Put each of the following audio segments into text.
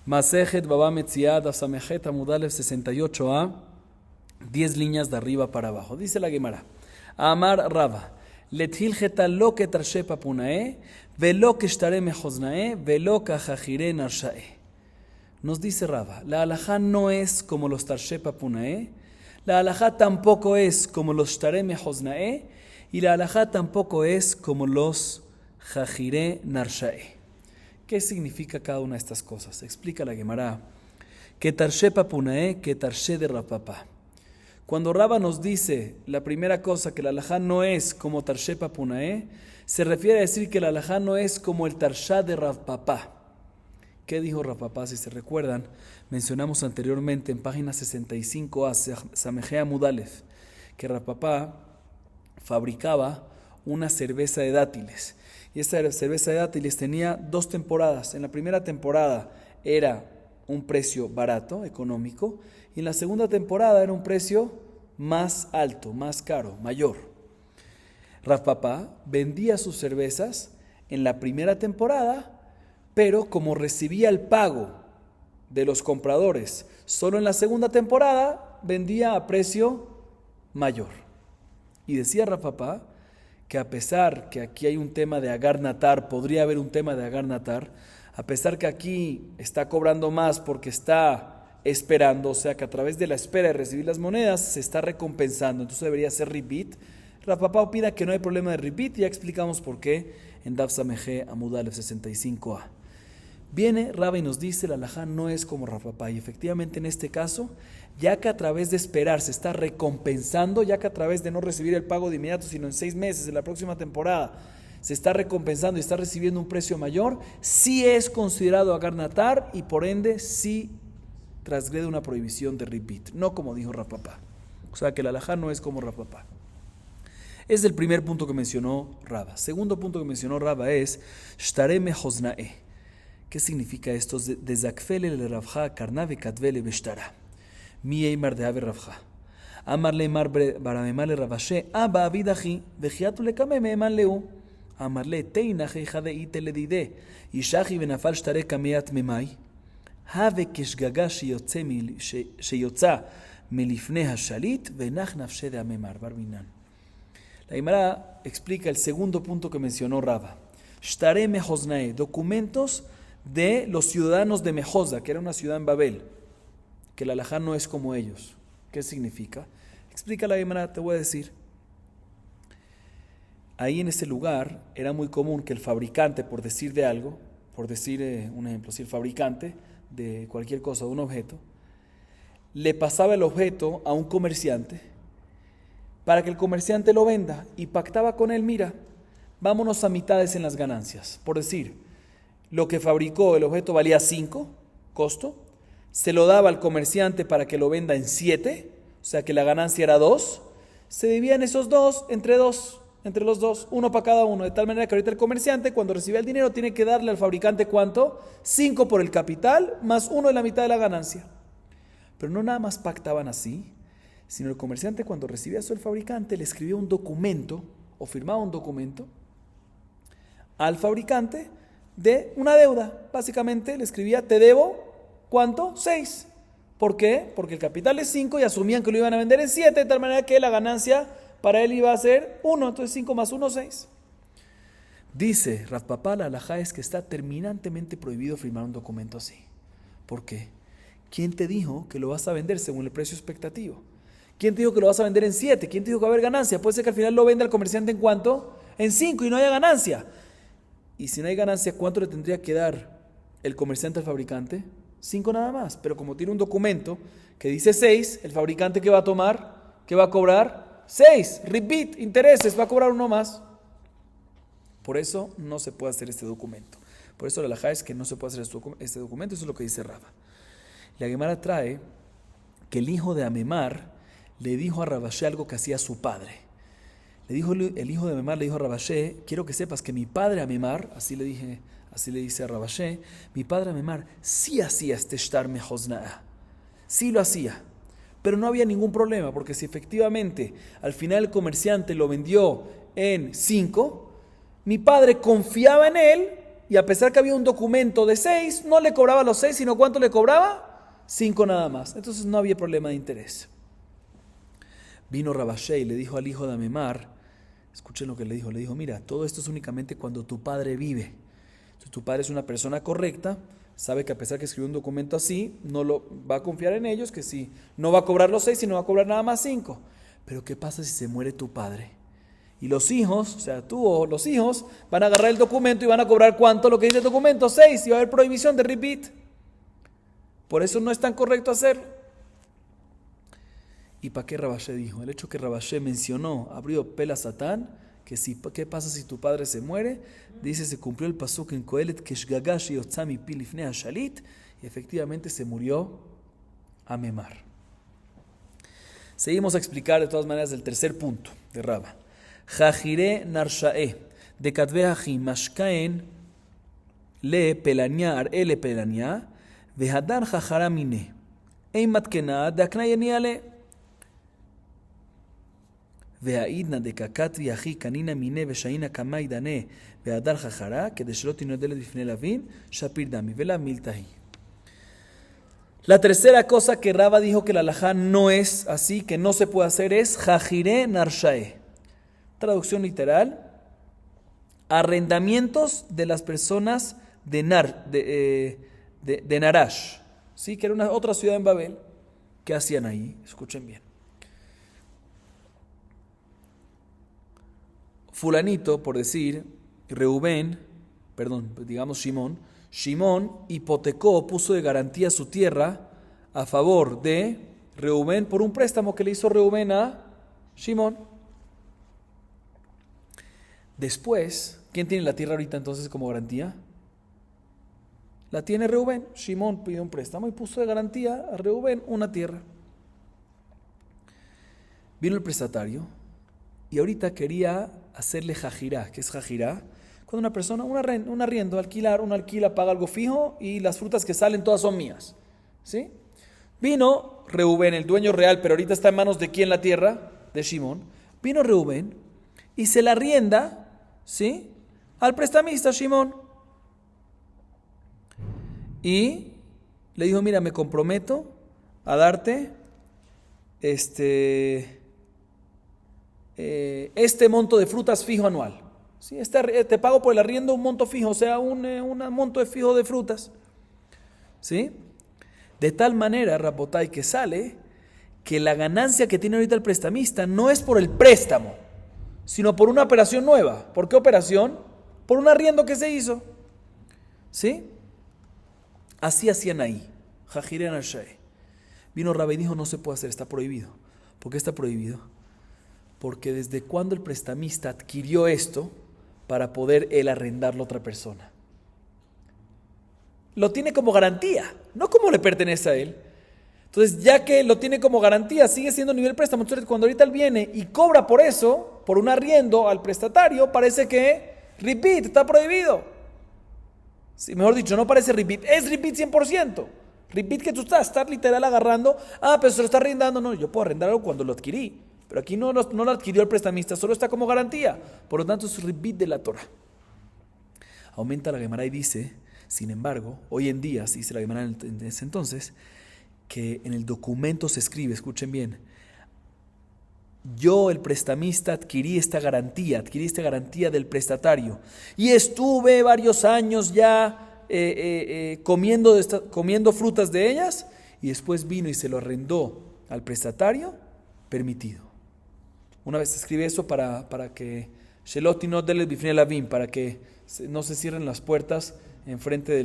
Masejet Baba Metziad Afsamejet Amudalev 68a, 10 líneas de arriba para abajo. Dice la Gemara: Amar Rava, Lethil Geta lo que tarshe papunae, velo que estaré mejoznae, velo que ajajire narshae. Nos dice Rava, la halajá no es como los tarshe papunae, la halajá tampoco es como los shtaré mejoznae, y la halajá tampoco es como los jajire narshae. ¿Qué significa cada una de estas cosas? Explica la Gemara que tarshe papunae, que tarshe de Rav Papa. Cuando Rava nos dice la primera cosa, que la halajá no es como tarshe papunae, se refiere a decir que la halajá no es como el tarshá de Rav Papa. ¿Qué dijo Rav Papa? Si se recuerdan, mencionamos anteriormente en página 65a, Samejea Mudalef, que Rav Papa fabricaba una cerveza de dátiles. Y esta cerveza de dátiles tenía 2 temporadas. En la primera temporada era un precio barato, económico, y en la segunda temporada era un precio más alto, más caro, mayor. Rav Papa vendía sus cervezas en la primera temporada, pero como recibía el pago de los compradores solo en la segunda temporada, vendía a precio mayor. Y decía Rav Papa que a pesar que aquí hay un tema de agar natar, podría haber un tema de agar natar, a pesar que aquí está cobrando más porque está esperando, o sea que a través de la espera de recibir las monedas se está recompensando, entonces debería ser ribit. Rav Papa opina que no hay problema de ribit, ya explicamos por qué en Daf Samejé Amudalef 65a. Viene Rava y nos dice, la halajá no es como Rav Papa, y efectivamente en este caso, ya que a través de esperar se está recompensando, ya que a través de no recibir el pago de inmediato, sino en 6 meses de la próxima temporada, se está recompensando y está recibiendo un precio mayor, sí es considerado agar natar y por ende sí transgrede una prohibición de ribit, no como dijo Rav Papa. O sea que la halajá no es como Rav Papa. Es el primer punto que mencionó Rava. Segundo punto que mencionó Rava es shtaré mejoznae. ¿Qué significa esto? Dezakfele le Ravja karnave katvele beshtara. Mi eimar de ave Ravja. Amar le mar baramemar le Ravashe. Aba avidaji. Vejiatu le kame meeman leu. Amar le teinaje jade ite le dide. Ishaji benafal shtare kameat memai. Have keshgaga sheyotza melifne hashalit. Venach nafshe de amemar. Barminan. La Gemara explica el segundo punto que mencionó Rava. Shtaré mejoznae. Documentos de los ciudadanos de Mejosa, que era una ciudad en Babel, que la halajá no es como ellos. ¿Qué significa? Explica la Gemara, te voy a decir. Ahí en ese lugar era muy común que el fabricante, por decir de algo, por decir un ejemplo, si el fabricante de cualquier cosa, de un objeto, le pasaba el objeto a un comerciante para que el comerciante lo venda y pactaba con él, mira, vámonos a mitades en las ganancias. Por decir, lo que fabricó el objeto valía 5, costo, se lo daba al comerciante para que lo venda en 7, o sea que la ganancia era 2, se dividían esos 2 entre los dos, uno para cada uno, de tal manera que ahorita el comerciante cuando recibe el dinero tiene que darle al fabricante ¿cuánto? 5 por el capital más 1 de la mitad de la ganancia. Pero no nada más pactaban así, sino el comerciante cuando recibía eso el fabricante le escribía un documento o firmaba un documento al fabricante de una deuda. Básicamente le escribía, te debo, ¿cuánto? 6. ¿Por qué? Porque el capital es 5 y asumían que lo iban a vender en 7, de tal manera que la ganancia para él iba a ser 1, entonces 5 más 1, 6. Dice Rav Papa, la halajá es que está terminantemente prohibido firmar un documento así. ¿Por qué? ¿Quién te dijo que lo vas a vender según el precio expectativo? ¿Quién te dijo que lo vas a vender en 7? ¿Quién te dijo que va a haber ganancia? Puede ser que al final lo venda al comerciante en ¿cuánto? En 5 y no haya ganancia. Y si no hay ganancia, ¿cuánto le tendría que dar el comerciante al fabricante? 5 nada más. Pero como tiene un documento que dice 6, el fabricante ¿qué va a tomar? ¿Qué va a cobrar? 6. Repeat, intereses, va a cobrar 1 más. Por eso no se puede hacer este documento. Por eso la halajá es que no se puede hacer este documento. Eso es lo que dice Rava. La Gemara trae que el hijo de Amemar le dijo a Ravashe algo que hacía su padre. El hijo de Amemar le dijo a Ravashe, quiero que sepas que mi padre Amemar, así le dice a Ravashe, mi padre Amemar sí hacía este shtar mejozna'a, sí lo hacía, pero no había ningún problema, porque si efectivamente al final el comerciante lo vendió en 5, mi padre confiaba en él y a pesar que había un documento de 6, no le cobraba los 6, sino ¿cuánto le cobraba? 5 nada más. Entonces no había problema de interés. Vino Rabashé y le dijo al hijo de Amemar, escuchen lo que le dijo, mira, todo esto es únicamente cuando tu padre vive. Entonces tu padre es una persona correcta, sabe que a pesar que escribió un documento así, no lo va a confiar en ellos, que sí, no va a cobrar los 6, sino va a cobrar nada más 5. Pero ¿qué pasa si se muere tu padre? Y los hijos, o sea, tú o los hijos, van a agarrar el documento y van a cobrar ¿cuánto? Lo que dice el documento, 6, y va a haber prohibición de repeat. Por eso no es tan correcto hacerlo. ¿Y para qué Rabashé dijo? El hecho que Rabashé mencionó, abrió pela Satán, que si, ¿qué pasa si tu padre se muere? Dice, se cumplió el pasuk en Kohelet, que Shgagashi Yotzami Pilifnei Shalit, y efectivamente se murió Amemar. Seguimos a explicar de todas maneras el tercer punto de Rabba. Jajire Narshae, de Katve Haji Mashkaen, le Pelania, Arele Pelania, Vehadar Jajara Mine, Eimat Kena, de Aknayani Ale. והעידנא דקקטרי אחי קנינא מיניה ושאינא קמאי דנה והדר חכרה כדי שלא תנודלת בפני לווין שפיר דמי ולא מילתא היא. La tercera cosa que Raba dijo que la halajá no es así, que no se puede hacer, es jajire narshae. Traducción literal, arrendamientos de las personas de Narash, ¿sí? Que era otra ciudad en Babel. ¿Qué hacían ahí? Escuchen bien. Fulanito, por decir, Shimón hipotecó, puso de garantía su tierra a favor de Reubén por un préstamo que le hizo Reubén a Shimón. Después, ¿quién tiene la tierra ahorita entonces como garantía? La tiene Reubén. Shimón pidió un préstamo y puso de garantía a Reubén una tierra. Vino el prestatario y ahorita quería hacerle jajirá. ¿Qué es jajirá? Cuando una persona, un arriendo, uno alquila, paga algo fijo y las frutas que salen todas son mías. ¿Sí? Vino Reubén, el dueño real, pero ahorita está en manos de quién la tierra, de Shimón. Vino Reubén y se la arrienda, ¿sí? Al prestamista Shimón. Y le dijo, mira, me comprometo a darte este monto de frutas fijo anual. ¿Sí? Te pago por el arriendo un monto fijo, o sea, un monto de fijo de frutas. ¿Sí? De tal manera, Rabotay, que sale que la ganancia que tiene ahorita el prestamista no es por el préstamo, sino por una operación nueva. ¿Por qué operación? Por un arriendo que se hizo. ¿Sí? Así hacían ahí. Jajiren al-Shai. Vino Rabbi y dijo, no se puede hacer, está prohibido. ¿Por qué está prohibido? Porque desde cuando el prestamista adquirió esto para poder él arrendarlo a otra persona. Lo tiene como garantía, no como le pertenece a él. Entonces, ya que lo tiene como garantía, sigue siendo nivel préstamo. Entonces, cuando ahorita él viene y cobra por eso, por un arriendo al prestatario, parece que repeat está prohibido. Sí, mejor dicho, no parece repeat, es repeat 100%. Repeat que tú estás literal agarrando, pero se lo está arrendando. No, yo puedo arrendar algo cuando lo adquirí. Pero aquí no lo adquirió el prestamista, solo está como garantía. Por lo tanto, es repeat de la Torah. Aumenta la Gemara y dice, sin embargo, hoy en día, se dice la Gemara en ese entonces, que en el documento se escribe, escuchen bien, yo, el prestamista, adquirí esta garantía del prestatario y estuve varios años ya comiendo frutas de ellas y después vino y se lo arrendó al prestatario, permitido. Una vez se escribe eso para que Sheloti no dele bifnei lavim, para que no se cierren las puertas en frente de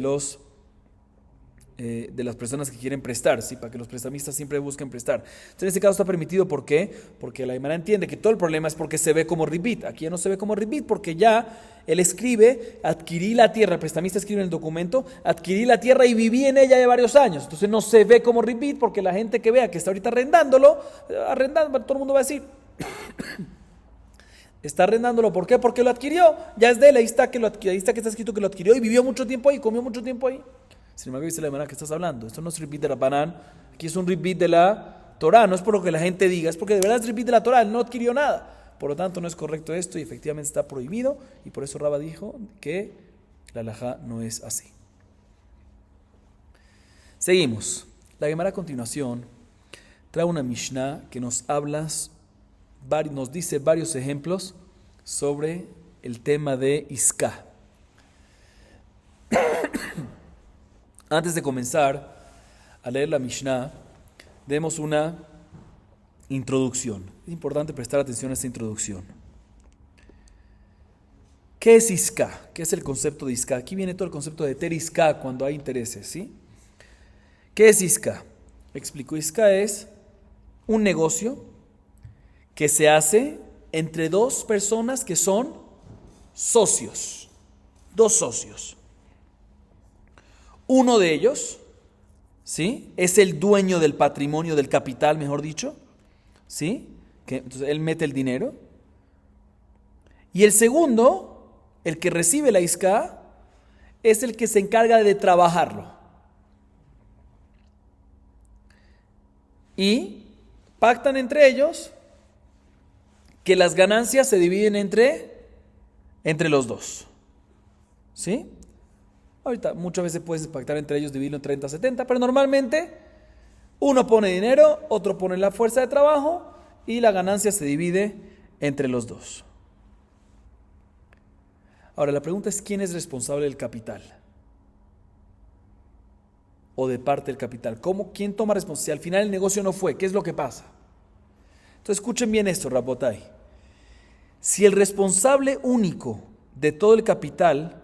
las personas que quieren prestar, ¿sí? Para que los prestamistas siempre busquen prestar. Entonces, en este caso está permitido, ¿por qué? Porque la Gemara entiende que todo el problema es porque se ve como repeat. Aquí ya no se ve como repeat porque ya él escribe, adquirí la tierra, el prestamista escribe en el documento, adquirí la tierra y viví en ella de varios años. Entonces no se ve como repeat porque la gente que vea que está ahorita arrendando, todo el mundo va a decir, está arrendándolo, ¿por qué? Porque lo adquirió, ya es de él, ahí está que está escrito que lo adquirió y vivió mucho tiempo ahí, comió mucho tiempo ahí. Sin embargo, dice la Gemara, ¿qué estás hablando? Esto no es repeat de Rabbanán, aquí es un repeat de la Torah, no es por lo que la gente diga, es porque de verdad es repeat de la Torah, él no adquirió nada. Por lo tanto, no es correcto esto y efectivamente está prohibido, y por eso Rabba dijo que La halajá no es así. Seguimos. La Gemara a continuación trae una Mishnah que nos dice varios ejemplos sobre el tema de Iská. Antes de comenzar a leer la Mishnah, demos una introducción. Es importante prestar atención a esta introducción. ¿Qué es Iská? ¿Qué es el concepto de Iská? Aquí viene todo el concepto de ter Iská cuando hay intereses, ¿sí? ¿Qué es Iská? Explico, Iská es un negocio que se hace entre dos personas que son socios. Dos socios. Uno de ellos, ¿sí?, es el dueño del patrimonio, del capital, mejor dicho, ¿sí? Entonces él mete el dinero. Y el segundo, el que recibe la Iská, es el que se encarga de trabajarlo. Y pactan entre ellos que las ganancias se dividen entre los dos. ¿Sí? Ahorita muchas veces puedes pactar entre ellos, dividirlo en 30-70, pero normalmente uno pone dinero, otro pone la fuerza de trabajo y la ganancia se divide entre los dos. Ahora la pregunta es, ¿quién es responsable del capital? O de parte del capital. ¿Quién toma responsabilidad? Si al final el negocio no fue, ¿qué es lo que pasa? Entonces escuchen bien esto, Rabotai. Si el responsable único de todo el capital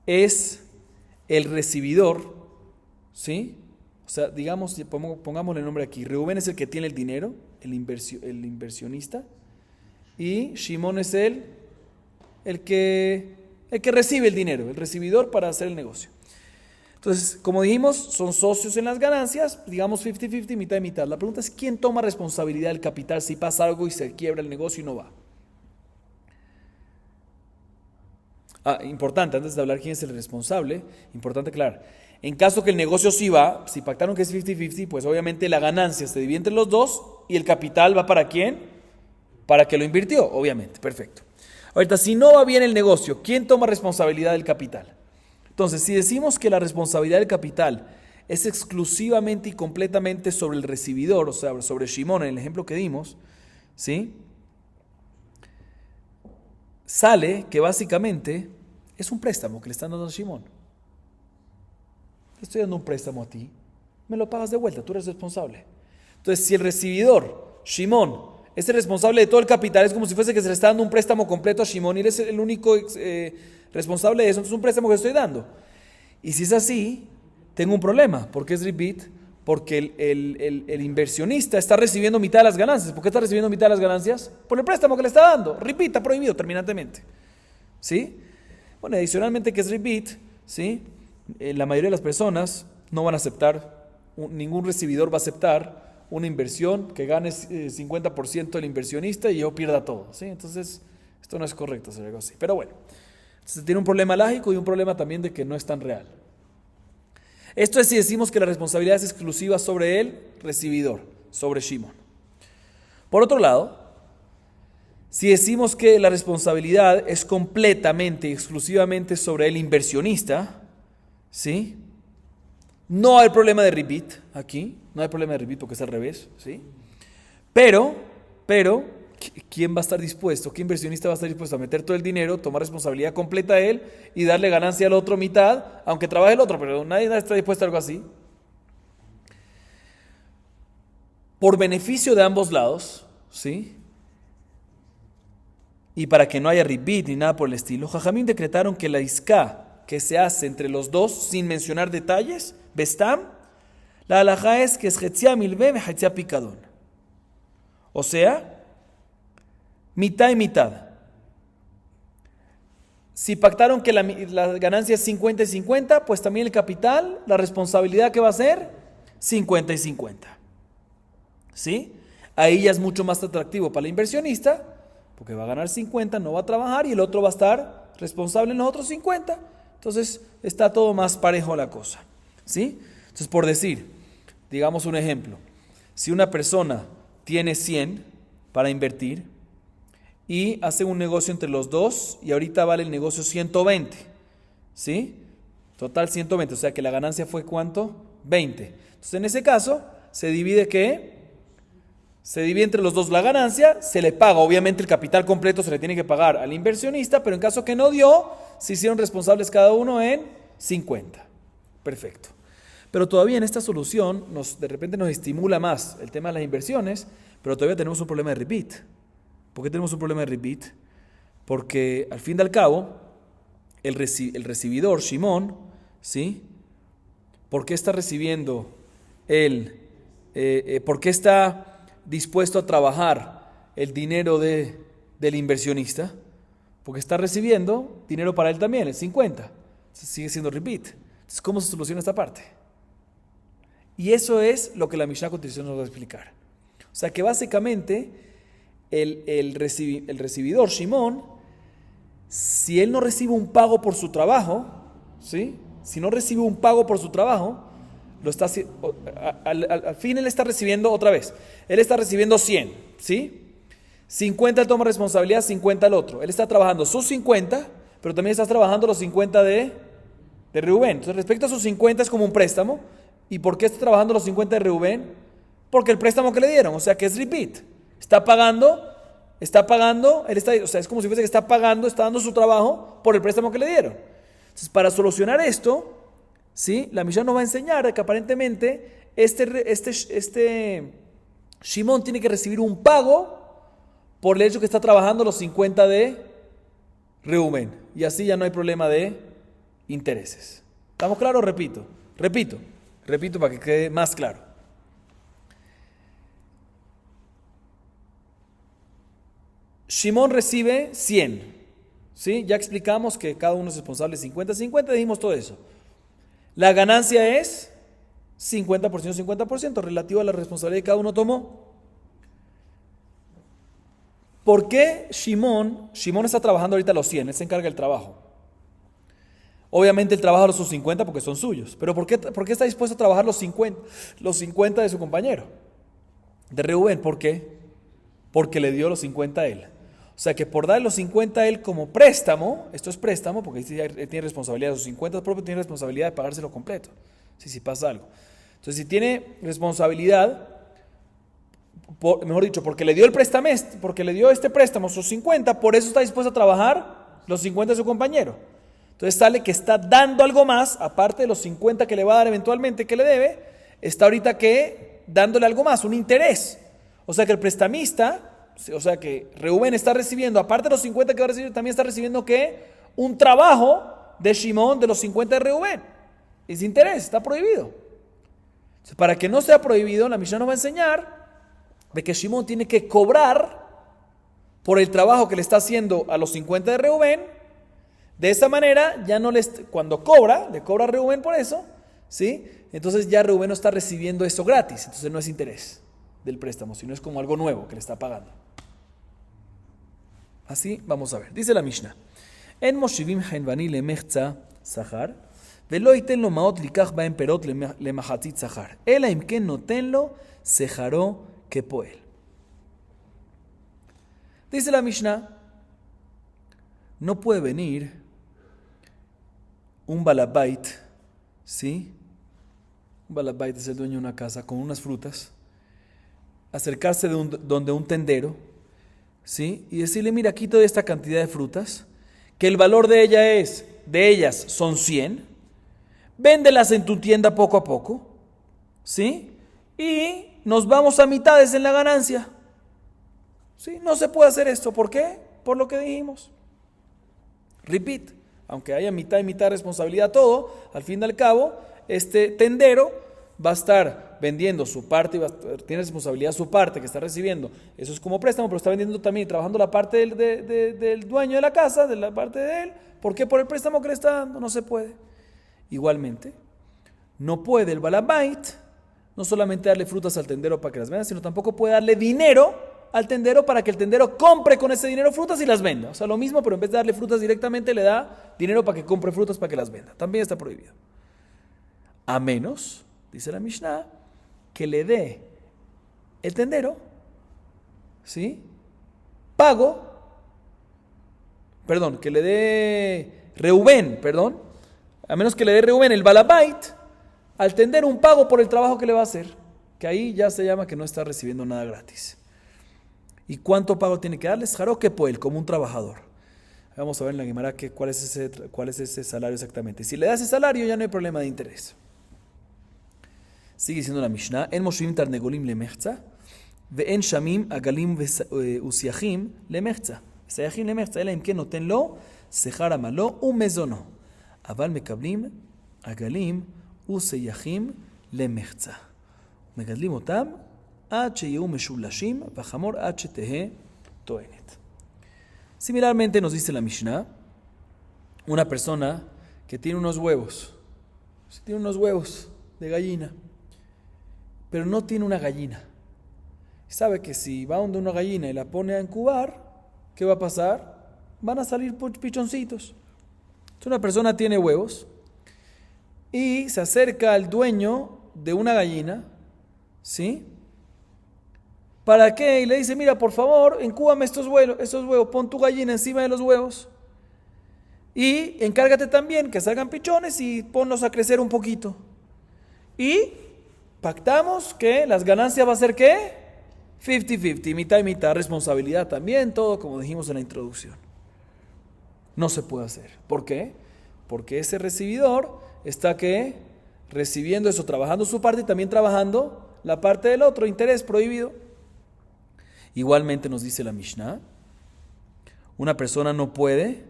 es el recibidor, ¿sí? O sea, digamos, pongámosle el nombre aquí. Reubén es el que tiene el dinero, el inversionista, y Shimón es el que recibe el dinero, el recibidor para hacer el negocio. Entonces, como dijimos, son socios en las ganancias, digamos 50-50, mitad y mitad. La pregunta es, ¿quién toma responsabilidad del capital si pasa algo y se quiebra el negocio y no va? Importante, antes de hablar quién es el responsable, importante aclarar. En caso que el negocio sí va, si pactaron que es 50-50, pues obviamente la ganancia se divide entre los dos y el capital va ¿para quién? Para que lo invirtió, obviamente, perfecto. Ahorita, si no va bien el negocio, ¿quién toma responsabilidad del capital? Entonces, si decimos que la responsabilidad del capital es exclusivamente y completamente sobre el recibidor, o sea, sobre Shimón, en el ejemplo que dimos, ¿sí?, sale que básicamente es un préstamo que le están dando a Shimón. Te estoy dando un préstamo a ti, me lo pagas de vuelta, tú eres responsable. Entonces, si el recibidor, Shimón, es el responsable de todo el capital, es como si fuese que se le está dando un préstamo completo a Shimón y él es el único responsable de eso, entonces es un préstamo que estoy dando. Y si es así, tengo un problema. ¿Por qué es ribit? Porque el inversionista está recibiendo mitad de las ganancias. ¿Por qué está recibiendo mitad de las ganancias? Por el préstamo que le está dando. Ribit está prohibido terminantemente. ¿Sí? Bueno, adicionalmente que es ribit, ¿sí?, la mayoría de las personas no van a aceptar, ningún recibidor va a aceptar una inversión que gane 50% el inversionista y yo pierda todo, ¿sí? Entonces, esto no es correcto hacer algo así. Pero bueno, entonces tiene un problema lógico y un problema también de que no es tan real. Esto es si decimos que la responsabilidad es exclusiva sobre el recibidor, sobre Shimón. Por otro lado, si decimos que la responsabilidad es completamente y exclusivamente sobre el inversionista, ¿sí?, no hay problema de ribit aquí, no hay problema de ribit porque es al revés, ¿sí? Pero, ¿quién va a estar dispuesto? ¿Qué inversionista va a estar dispuesto a meter todo el dinero, tomar responsabilidad completa a él y darle ganancia al otro mitad, aunque trabaje el otro? Pero nadie está dispuesto a algo así. Por beneficio de ambos lados, ¿sí?, y para que no haya ribit ni nada por el estilo, Jajamín decretaron que la iská que se hace entre los dos, sin mencionar detalles, Bestam, la halajá es que es Hetzia Milve me Hetzia Picadón. O sea, mitad y mitad. Si pactaron que la ganancia es 50 y 50, pues también el capital, la responsabilidad que va a ser 50 y 50. ¿Sí? Ahí ya es mucho más atractivo para el inversionista, porque va a ganar 50, no va a trabajar y el otro va a estar responsable en los otros 50. Entonces está todo más parejo la cosa, ¿sí? Entonces, por decir, digamos un ejemplo, si una persona tiene 100 para invertir y hace un negocio entre los dos y ahorita vale el negocio 120, ¿sí? Total 120, o sea que la ganancia fue ¿cuánto? 20. Entonces en ese caso se divide ¿qué? Se divide entre los dos la ganancia, se le paga, obviamente el capital completo se le tiene que pagar al inversionista, pero en caso que no dio, se hicieron responsables cada uno en 50. Perfecto. Pero todavía en esta solución de repente nos estimula más el tema de las inversiones, pero todavía tenemos un problema de repeat. ¿Por qué tenemos un problema de repeat? Porque al fin y al cabo, el recibidor, Shimón, ¿sí? ¿Por qué está recibiendo por qué está dispuesto a trabajar el dinero del inversionista? Porque está recibiendo dinero para él también, el 50. Entonces sigue siendo repeat. Entonces, ¿cómo se soluciona esta parte? Y eso es lo que la Mishnah a continuación nos va a explicar. O sea que básicamente el recibidor, Shimón, si él no recibe un pago por su trabajo, ¿sí? Si no recibe un pago por su trabajo, al fin él está recibiendo otra vez. Él está recibiendo 100, ¿sí? 50 él toma responsabilidad, 50 el otro. Él está trabajando sus 50, pero también está trabajando los 50 de Reubén. Entonces, respecto a sus 50 es como un préstamo. ¿Y por qué está trabajando los 50 de Reubén? Porque el préstamo que le dieron, o sea que es repeat. Está pagando, o sea, es como si fuese que está pagando, está dando su trabajo por el préstamo que le dieron. Entonces, para solucionar esto, ¿sí? La Mishnah nos va a enseñar que aparentemente este Shimón tiene que recibir un pago por el hecho que está trabajando los 50 de Reubén. Y así ya no hay problema de intereses. ¿Estamos claros? Repito para que quede más claro. Shimón recibe 100. ¿Sí? Ya explicamos que cada uno es responsable 50-50, dijimos todo eso. La ganancia es 50%, 50%, relativo a la responsabilidad que cada uno tomó. ¿Por qué Shimón está trabajando ahorita los 100? Él se encarga del trabajo. Obviamente él trabaja los sus 50 porque son suyos. Pero ¿por qué está dispuesto a trabajar los 50 de su compañero? De Reubén, ¿por qué? Porque le dio los 50 a él. O sea que por dar los 50 a él como préstamo, esto es préstamo porque él tiene responsabilidad de sus 50 propios, tiene responsabilidad de pagárselo completo, si pasa algo. Entonces si tiene responsabilidad, mejor dicho, porque le dio este préstamo, sus 50, por eso está dispuesto a trabajar los 50 de su compañero. Entonces sale que está dando algo más, aparte de los 50 que le va a dar eventualmente que le debe, está ahorita que dándole algo más, un interés. O sea que el prestamista, o sea que Reubén está recibiendo, aparte de los 50 que va a recibir, también está recibiendo ¿qué? Un trabajo de Shimón de los 50 de Reubén. Es interés, está prohibido. Entonces, para que no sea prohibido, la Mishnah nos va a enseñar de que Shimón tiene que cobrar por el trabajo que le está haciendo a los 50 de Reubén. De esa manera, ya no cuando le cobra a Reubén por eso, ¿sí? Entonces ya Reubén no está recibiendo eso gratis, entonces no es interés del préstamo, sino es como algo nuevo que le está pagando. Así vamos a ver. Dice la Mishnah: En moshivim hainvani lemechza sahar, velo iten lo maot likach baen perot lemahatzit sahar, ela imken notenlo sejaró kepoel. Dice la Mishnah: no puede venir un balabait, ¿sí? Un balabait es el dueño de una casa con unas frutas, acercarse donde un tendero, ¿sí? Y decirle: mira, aquí te doy esta cantidad de frutas, que el valor de ellas son 100, véndelas en tu tienda poco a poco, ¿sí? Y nos vamos a mitades en la ganancia, ¿sí? No se puede hacer esto, ¿por qué? Por lo que dijimos. Repeat, aunque haya mitad y mitad de responsabilidad todo, al fin y al cabo, este tendero va a estar vendiendo su parte, tiene responsabilidad su parte que está recibiendo, eso es como préstamo, pero está vendiendo también, trabajando la parte del dueño de la casa, de la parte de él. ¿Por qué? Por el préstamo que le está dando, no se puede. Igualmente, no puede el balabait no solamente darle frutas al tendero para que las venda, sino tampoco puede darle dinero al tendero para que el tendero compre con ese dinero frutas y las venda. O sea, lo mismo, pero en vez de darle frutas directamente, le da dinero para que compre frutas para que las venda. También está prohibido. A menos, dice la Mishnah, que le dé el tendero, ¿sí? Que le dé Reubén, A menos que le dé Reuben el balabait, al tender un pago por el trabajo que le va a hacer, que ahí ya se llama que no está recibiendo nada gratis. ¿Y cuánto pago tiene que darles? Jaro que poel, como un trabajador. Vamos a ver en la Guimara cuál es ese salario exactamente. Si le da ese salario ya no hay problema de interés. Sigue diciendo la Mishnah, en moshim tarnegolim lemechza, ve'en shamim agalim usiachim lemechza. Usiachim lemechza, אלא אם כן נותן לו שכר עמלו ומזונו. אבל מקבלים עגלים וסייחים למחצה. מגדלים אותם עד שיהיו משולשים, והחמור עד שתהא טוענת. Similarmente nos dice la Mishnah, una persona que tiene unos huevos de gallina, pero no tiene una gallina. Sabe que si va donde una gallina y la pone a incubar, ¿qué va a pasar? Van a salir pichoncitos. Entonces una persona tiene huevos y se acerca al dueño de una gallina, ¿sí? ¿Para qué? Y le dice, mira, por favor, incúbame estos huevos, pon tu gallina encima de los huevos y encárgate también que salgan pichones y ponlos a crecer un poquito. Y pactamos que las ganancias va a ser ¿qué? 50-50, mitad y mitad, responsabilidad también, todo como dijimos en la introducción. No se puede hacer. ¿Por qué? Porque ese recibidor está ¿qué? Recibiendo eso, trabajando su parte y también trabajando la parte del otro, interés prohibido. Igualmente nos dice la Mishnah, una persona no puede,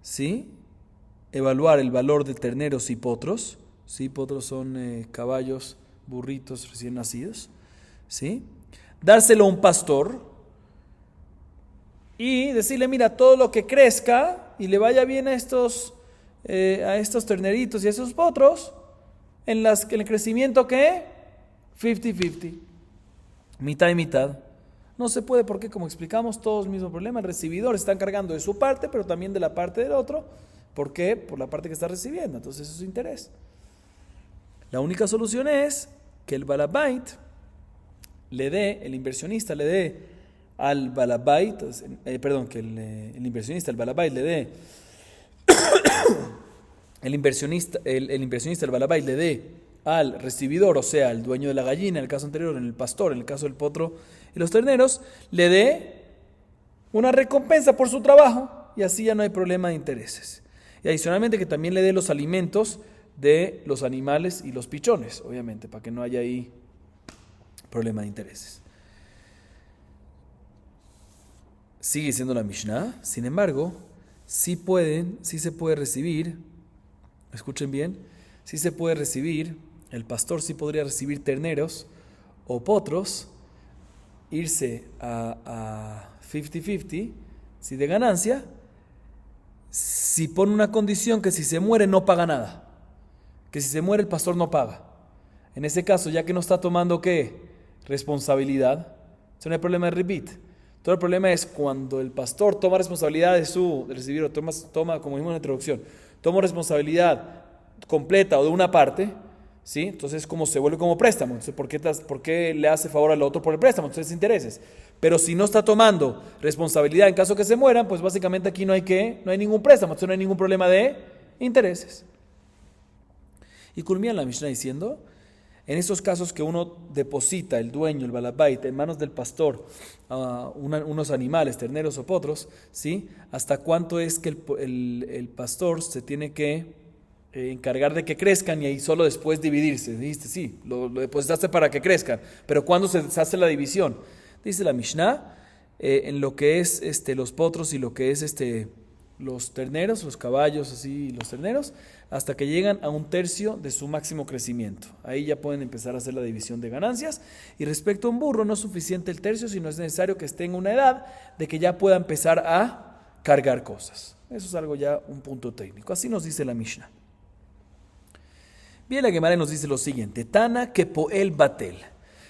¿sí?, evaluar el valor de terneros y potros, ¿sí? Potros son caballos, burritos recién nacidos, ¿sí? Dárselo a un pastor y decirle, mira, todo lo que crezca y le vaya bien a estos terneritos y a esos potros, en el crecimiento ¿qué? 50-50, mitad y mitad. No se puede porque, como explicamos, todos el mismo problema. El recibidor está encargando de su parte, pero también de la parte del otro. ¿Por qué? Por la parte que está recibiendo. Entonces, eso es su interés. La única solución es que el balabait el inversionista le dé al balabait, que el inversionista, el balabait le dé, el inversionista, el balabait le dé al recibidor, o sea, el dueño de la gallina, en el caso anterior, en el pastor, en el caso del potro y los terneros, le dé una recompensa por su trabajo y así ya no hay problema de intereses. Y adicionalmente que también le dé los alimentos de los animales y los pichones, obviamente, para que no haya ahí problema de intereses. Sigue siendo la Mishnah, sin embargo, sí se puede recibir, escuchen bien, sí se puede recibir, el pastor sí podría recibir terneros o potros, irse a 50-50, ¿sí?, de ganancia, si pone una condición que si se muere no paga nada, que si se muere el pastor no paga. En ese caso, ya que no está tomando ¿qué? Responsabilidad, eso no hay problema de repeat. Todo el problema es cuando el pastor toma responsabilidad del recibidor, toma, como dijimos en la introducción, toma responsabilidad completa o de una parte, ¿sí? Entonces como se vuelve como préstamo. Entonces, ¿por qué le hace favor al otro por el préstamo? Entonces intereses. Pero si no está tomando responsabilidad en caso que se mueran, pues básicamente aquí no hay ningún préstamo, entonces no hay ningún problema de intereses. Y culmina la Mishnah diciendo, en esos casos que uno deposita, el dueño, el balabait, en manos del pastor, unos animales, terneros o potros, ¿sí?, ¿hasta cuánto es que el pastor se tiene que encargar de que crezcan y ahí solo después dividirse? Dijiste, sí, lo depositaste para que crezcan, pero ¿cuándo se hace la división? Dice la Mishnah, en lo que es los potros y lo que es los terneros, los caballos así, los terneros, hasta que llegan a 1/3 de su máximo crecimiento. Ahí ya pueden empezar a hacer la división de ganancias. Y respecto a un burro, no es suficiente el tercio, sino es necesario que esté en una edad de que ya pueda empezar a cargar cosas. Eso es algo ya, un punto técnico. Así nos dice la Mishnah. Bien, la Gemara nos dice lo siguiente: Tana que poel batel.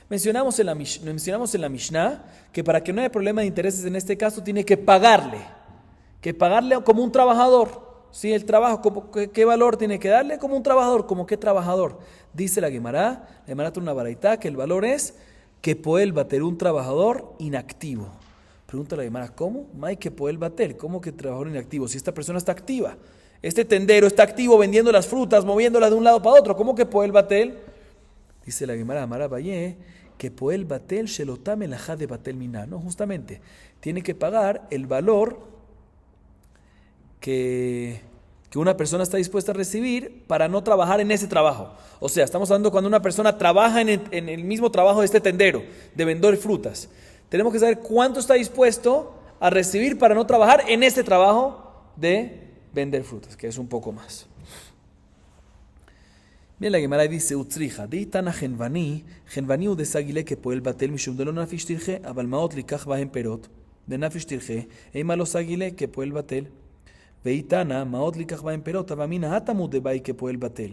Mencionamos en la Mishnah que para que no haya problema de intereses en este caso tiene que pagarle como un trabajador. ¿Sí? El trabajo, ¿qué valor tiene que darle? Como un trabajador. ¿Como qué trabajador? Dice la Gemara tiene una baraita que el valor es que poel batel, un trabajador inactivo. Pregunta la Gemara, ¿cómo? May que poel batel, ¿cómo que trabajador inactivo? Si esta persona está activa, Este tendero está activo vendiendo las frutas, moviéndolas de un lado para otro. ¿Cómo que poel batel? Dice la Gemara Amar Abaye que poel batel shelotame melajá de batel miná. No, justamente, tiene que pagar el valor que una persona está dispuesta a recibir para no trabajar en ese trabajo. O sea, estamos hablando cuando una persona trabaja en el mismo trabajo de este tendero, de vender frutas. Tenemos que saber cuánto está dispuesto a recibir para no trabajar en este trabajo de vender frutas, que es un poco más. Bien, la Gemara dice, Utzriha, de Itana Genvani u de Sagile que poel batel mishum de lo nafish tirje, abalmaot likach bahem perot, de nafish tirje, eima lo Sagile que poel batel. ואיתנה, מאות לקח בהם פירות, אבל מן התמוד דבאי כפועל בטל.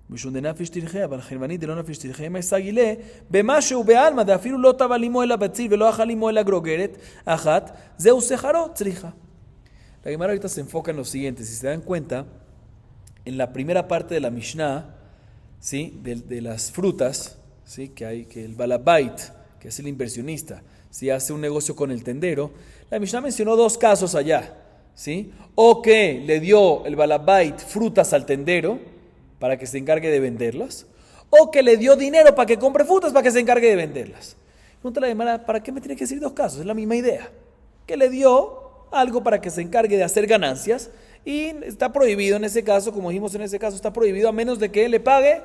משום דנפש תלכה, אבל חנווני דלא נפש תלכה, אם יסגילה, במשהו בעלמא, דאפילו לא טבע לימו אלא בציר, ולא אכל לימו אלא גרוגרת, אחת, זהו שכרו, צריכה. La Gemara ahorita se enfoca en lo siguiente, si se dan cuenta, en la primera parte de la Mishnah, ¿sí? de las frutas, ¿sí? que el balabait, que es el inversionista, si hace un negocio con el tendero, la Mishnah mencionó dos casos allá. ¿Sí? O que le dio el balabait frutas al tendero para que se encargue de venderlas, o que le dio dinero para que compre frutas para que se encargue de venderlas. Pregunta la Gemara, ¿para qué me tiene que decir dos casos? Es la misma idea. Que le dio algo para que se encargue de hacer ganancias y está prohibido en ese caso, como dijimos en ese caso, está prohibido a menos de que le pague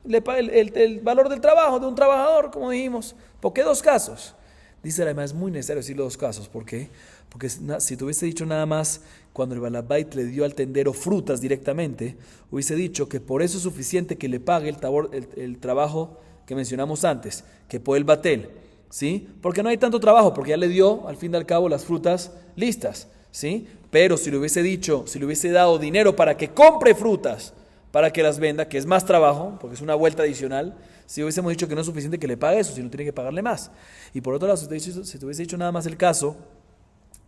el valor del trabajo de un trabajador, como dijimos. ¿Por qué dos casos? Dice la Gemara, es muy necesario decir los dos casos. ¿Por qué? Porque si te hubiese dicho nada más cuando el balabait le dio al tendero frutas directamente, hubiese dicho que por eso es suficiente que le pague el trabajo que mencionamos antes, que por el batel, ¿sí? Porque no hay tanto trabajo, porque ya le dio al fin y al cabo las frutas listas, ¿sí? Pero si le hubiese dado dinero para que compre frutas, para que las venda, que es más trabajo, porque es una vuelta adicional, si hubiésemos dicho que no es suficiente que le pague eso, sino tiene que pagarle más. Y por otro lado, si te hubiese dicho nada más el caso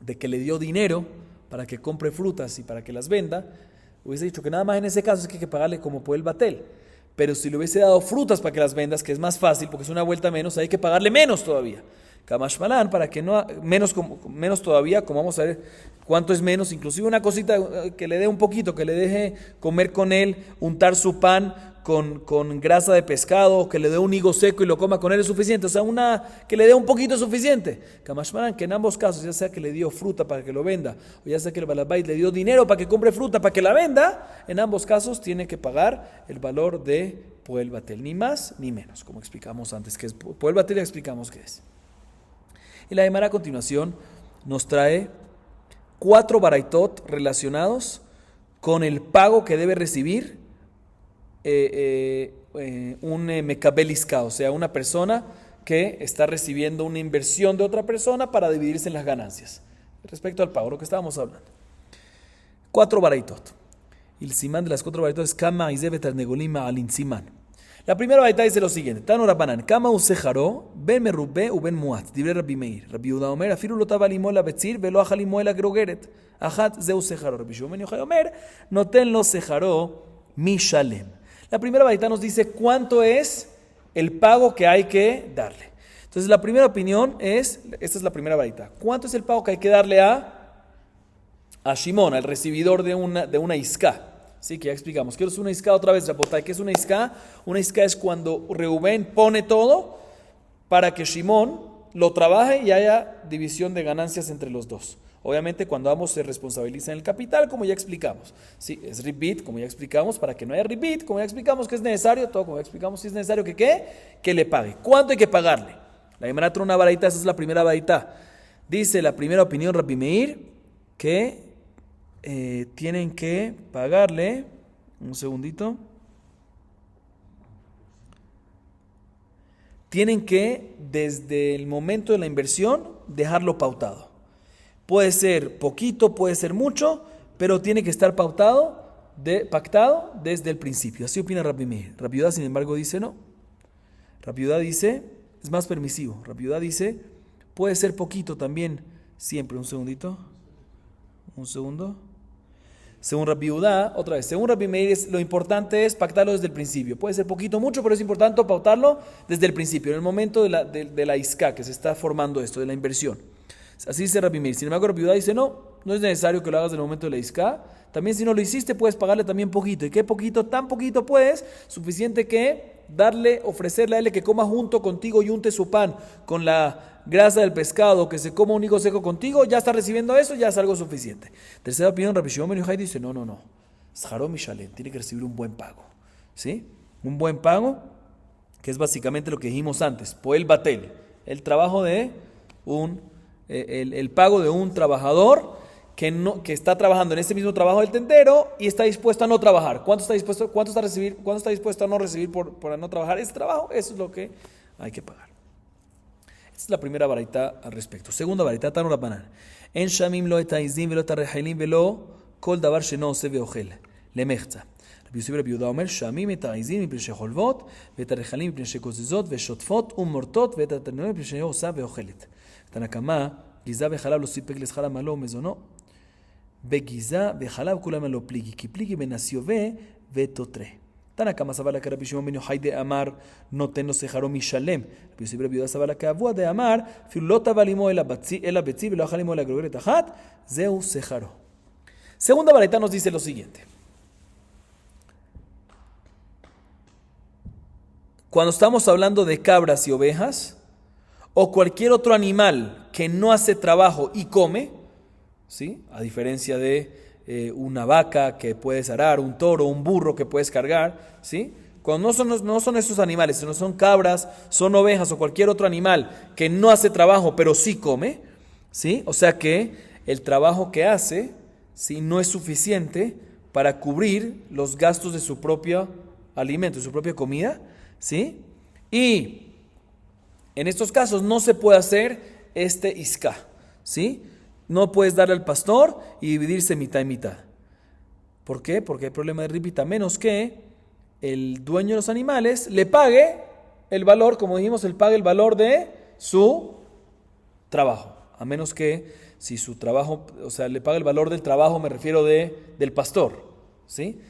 de que le dio dinero para que compre frutas y para que las venda, hubiese dicho que nada más en ese caso es que hay que pagarle como por el batel. Pero si le hubiese dado frutas para que las vendas, que es más fácil porque es una vuelta menos, hay que pagarle menos todavía. Kamashmalan, para que no menos todavía, como vamos a ver cuánto es menos, inclusive una cosita que le dé un poquito, que le deje comer con él, untar su pan con grasa de pescado, que le dé un higo seco y lo coma con él es suficiente, o sea, que le dé un poquito es suficiente. Kamashmalan, que en ambos casos, ya sea que le dio fruta para que lo venda, o ya sea que el balabait le dio dinero para que compre fruta para que la venda, en ambos casos tiene que pagar el valor de poel batel, ni más ni menos, como explicamos antes, que es poel batel, ya explicamos qué es. Y la Gemara a continuación nos trae 4 baraitot relacionados con el pago que debe recibir un mekabel iska, o sea, una persona que está recibiendo una inversión de otra persona para dividirse en las ganancias. Respecto al pago, lo que estábamos hablando. 4 baraitot. Y el simán de las 4 baraitot es kama izebet arnegolima alin simán. La primera baita dice lo siguiente: Tano Rabbanan, Kama usejaro, ben merubbe u ben muat, dibre Rabbi Meir. Rabbi Yehuda Omer, afiru lo taba limo la betzir, velo aja limo la grogeret. Ajat ze usejaro. Rabbi Shimon Yochai Omer, noten lo sejaro mi shalem. La primera baita nos dice cuánto es el pago que hay que darle. Entonces la primera opinión es, esta es la primera baita, ¿cuánto es el pago que hay que darle a Shimon, al recibidor de una iská? Sí, que ya explicamos. ¿Qué es una iská otra vez, Rapotay? ¿Qué es una iská? Una iská es cuando Reubén pone todo para que Shimón lo trabaje y haya división de ganancias entre los dos. Obviamente cuando ambos se responsabilizan el capital, como ya explicamos. Sí, es ribit, como ya explicamos, para que no haya ribit, como ya explicamos que es necesario, todo como ya explicamos, si es necesario que ¿qué? Que le pague. ¿Cuánto hay que pagarle? La Gemara trae una baraita, esa es la primera baraita. Dice la primera opinión Rabbi Meir que tienen que pagarle, un segundito, tienen que desde el momento de la inversión dejarlo pautado. Puede ser poquito, puede ser mucho, pero tiene que estar pactado desde el principio. Así opina Rabbi Meir. Rabbi Yehuda, sin embargo, dice no. Rabbi Yehuda dice, es más permisivo. Rabbi Yehuda dice, puede ser poquito también, siempre. Un segundito. Un segundo. Según Rabbi Yehuda, otra vez, según Rabbi Meir, lo importante es pactarlo desde el principio. Puede ser poquito, mucho, pero es importante pautarlo desde el principio, en el momento de la iská, que se está formando esto, de la inversión. Así dice Rabbi Meir. Sin embargo, Rabbi Yehuda dice no, no es necesario que lo hagas en el momento de la isca. También si no lo hiciste, puedes pagarle también poquito. ¿Y qué poquito? Tan poquito puedes, suficiente que ofrecerle a él que coma junto contigo y unte su pan con la grasa del pescado, que se coma un higo seco contigo, ya está recibiendo eso, ya es algo suficiente. Tercera opinión, Rabbi Shimon ben Yochai dice, no. Sharom y Shalem, tiene que recibir un buen pago. ¿Sí? Un buen pago, que es básicamente lo que dijimos antes, Poel Batel, el trabajo de el pago de un trabajador que está trabajando en ese mismo trabajo del tendero y está dispuesto a no trabajar. ¿Cuánto está dispuesto a no recibir por no trabajar ese trabajo? Eso es lo que hay que pagar. Esta es la primera baraita al respecto. Segunda baraita, Tanu Rabbanan. En Shamim lo etaizim velo tarrehalim velo kol davar sheno se veochel lemechza. Rabbi Yosef Rabbi Yehuda Omer Shamim etaizim mipnei shecholvot vetarrehalim mipnei shekozizot veshotfot umortot vetatanoim mipnei sheosa veochelet. Tanakama giza vechalab lo sipek leschar amalo mezono. בגיזה וחלב כולם לא פליגי, כי פליגי בנסיובה ותותרה. תנא קמא סבר לה כרבי שמעון בן יוחאי דאמר נותן לו שכרו משלם. רבי יוסף רבי יהודה סבר לה כאבוה דאמר אפילו לא טבל עמו אלא ביצי ולא אכל עמו אלא גרגרת אחת, זהו שכרו. Segunda baraita nos dice lo siguiente. Cuando estamos hablando de cabras y ovejas o cualquier otro animal que no hace trabajo y come, ¿sí? A diferencia de una vaca que puedes arar, un toro, un burro que puedes cargar, ¿sí? Cuando no son esos animales, sino son cabras, son ovejas o cualquier otro animal que no hace trabajo pero sí come, ¿sí? O sea que el trabajo que hace, ¿sí? No es suficiente para cubrir los gastos de su propio alimento, de su propia comida, ¿sí? Y en estos casos no se puede hacer este isca, ¿sí? No puedes darle al pastor y dividirse mitad y mitad. ¿Por qué? Porque hay problema de ribita, menos que el dueño de los animales le pague el valor, como dijimos, él pague el valor de su trabajo. A menos que si su trabajo, o sea, le pague el valor del trabajo, me refiero del pastor, ¿sí?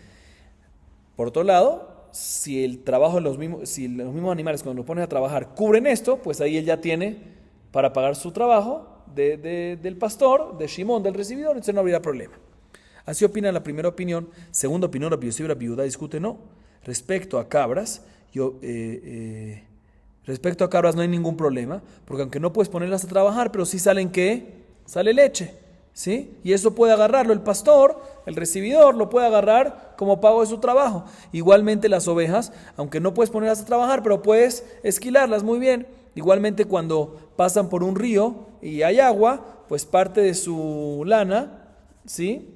Por otro lado, si el trabajo de los mismos animales cuando lo pones a trabajar cubren esto, pues ahí él ya tiene para pagar su trabajo del pastor, de Shimón, del recibidor, entonces no habría problema. Así opina la primera opinión. Segunda opinión, Rabbi Yosef Rabbi Yehuda discute, no. Respecto a cabras, respecto a cabras no hay ningún problema, porque aunque no puedes ponerlas a trabajar, pero sí sale leche, ¿sí? Y eso puede agarrarlo el pastor, el recibidor, lo puede agarrar como pago de su trabajo. Igualmente las ovejas, aunque no puedes ponerlas a trabajar, pero puedes esquilarlas muy bien. Igualmente cuando pasan por un río y hay agua, pues parte de su lana, ¿sí?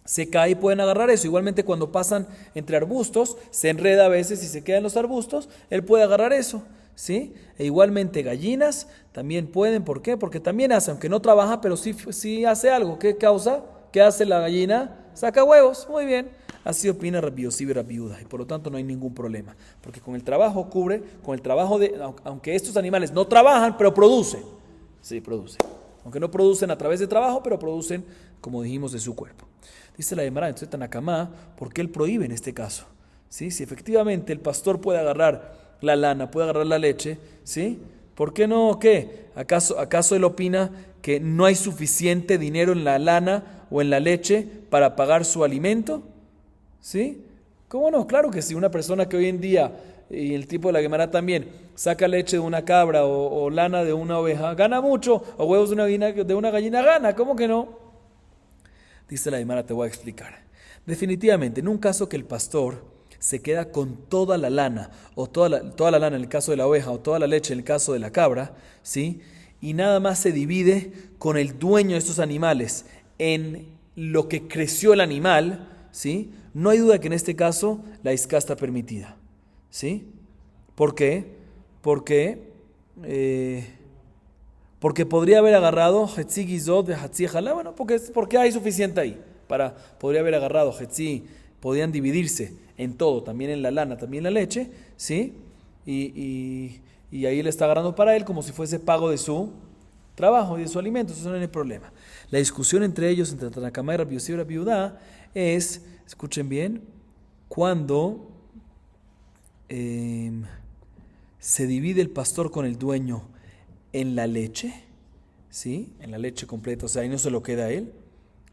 Se cae y pueden agarrar eso. Igualmente cuando pasan entre arbustos, se enreda a veces y se queda en los arbustos, él puede agarrar eso, ¿sí? E igualmente gallinas también pueden. ¿Por qué? Porque también hace, aunque no trabaja, pero sí hace algo. ¿Qué causa? ¿Qué hace la gallina? Saca huevos. Muy bien. Así opina Rabbi Yosef y Rabbi Yehuda, y por lo tanto no hay ningún problema, porque con el trabajo cubre, con el trabajo aunque estos animales no trabajan, pero producen, sí, producen, aunque no producen a través de trabajo, pero producen, como dijimos, de su cuerpo. Dice la Gemara, entonces Tanakama, ¿por qué él prohíbe en este caso? ¿Sí? Si efectivamente el pastor puede agarrar la lana, puede agarrar la leche, ¿sí? ¿Por qué no? ¿Qué? ¿Acaso él opina que no hay suficiente dinero en la lana o en la leche para pagar su alimento? ¿Sí? ¿Cómo no? Claro que sí. Una persona que hoy en día, y el tipo de la Gemara también, saca leche de una cabra o lana de una oveja, gana mucho, o huevos de una gallina gana, ¿cómo que no? Dice la Gemara, te voy a explicar. Definitivamente, en un caso que el pastor se queda con toda la lana, o toda la lana en el caso de la oveja, o toda la leche en el caso de la cabra, ¿sí? Y nada más se divide con el dueño de estos animales en lo que creció el animal, ¿sí? No hay duda que en este caso la isca está permitida, ¿sí? ¿Por qué? Porque podría haber agarrado Hetzi Gizot de Hatzi Jalá, bueno, porque hay suficiente ahí. Podría haber agarrado Hetzi, podían dividirse en todo, también en la lana, también en la leche, ¿sí? Y ahí le está agarrando para él como si fuese pago de su trabajo y de su alimento, eso no hay problema. La discusión entre ellos, entre Tanakama y Rabbi Yosef y Rabbi Yehuda, es, escuchen bien, cuando se divide el pastor con el dueño en la leche, ¿sí? En la leche completa, o sea, ahí no se lo queda a él,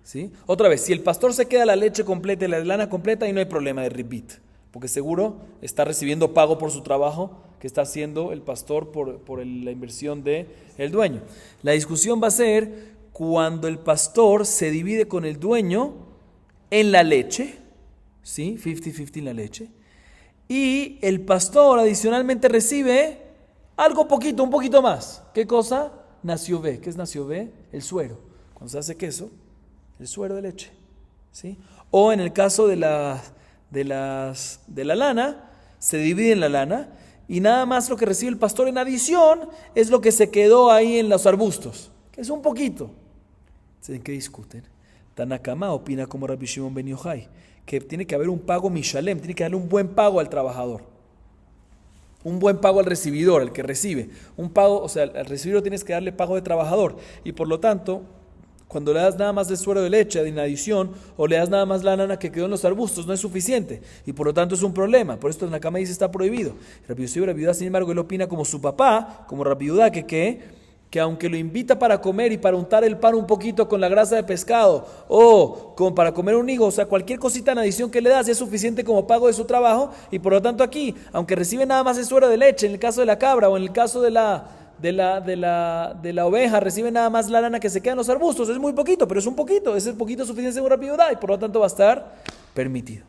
¿Sí? Otra vez, si el pastor se queda la leche completa y la lana completa, ahí no hay problema de ribit, porque seguro está recibiendo pago por su trabajo que está haciendo el pastor por la inversión del dueño. La discusión va a ser cuando el pastor se divide con el dueño en la leche, ¿sí? 50-50 en la leche, y el pastor adicionalmente recibe algo poquito, un poquito más. ¿Qué cosa? Naciové. ¿Qué es naciové? El suero. Cuando se hace queso, el suero de leche, ¿sí? O en el caso de la lana, se divide en la lana y nada más lo que recibe el pastor en adición es lo que se quedó ahí en los arbustos, que es un poquito. ¿En qué discuten? Tanakama opina como Rabbi Shimon ben Yochai, que tiene que haber un pago mishalem, tiene que darle un buen pago al trabajador, un buen pago al recibidor, al que recibe. Un pago, o sea, al recibidor tienes que darle pago de trabajador y por lo tanto, cuando le das nada más del suero de leche en adición o le das nada más la lana que quedó en los arbustos, no es suficiente y por lo tanto es un problema. Por esto en la cama dice está prohibido. Rabbi Yosef Rabbi Yudá, sin embargo, él opina como su papá, como Rabbi Yudá, que aunque lo invita para comer y para untar el pan un poquito con la grasa de pescado o para comer un higo, o sea, cualquier cosita en adición que le das es suficiente como pago de su trabajo y por lo tanto aquí, aunque recibe nada más el suero de leche, en el caso de la cabra o en el caso de la oveja, recibe nada más la lana que se queda en los arbustos, es muy poquito, pero es un poquito, ese poquito es suficiente según Rabbi Yudá y por lo tanto va a estar permitido.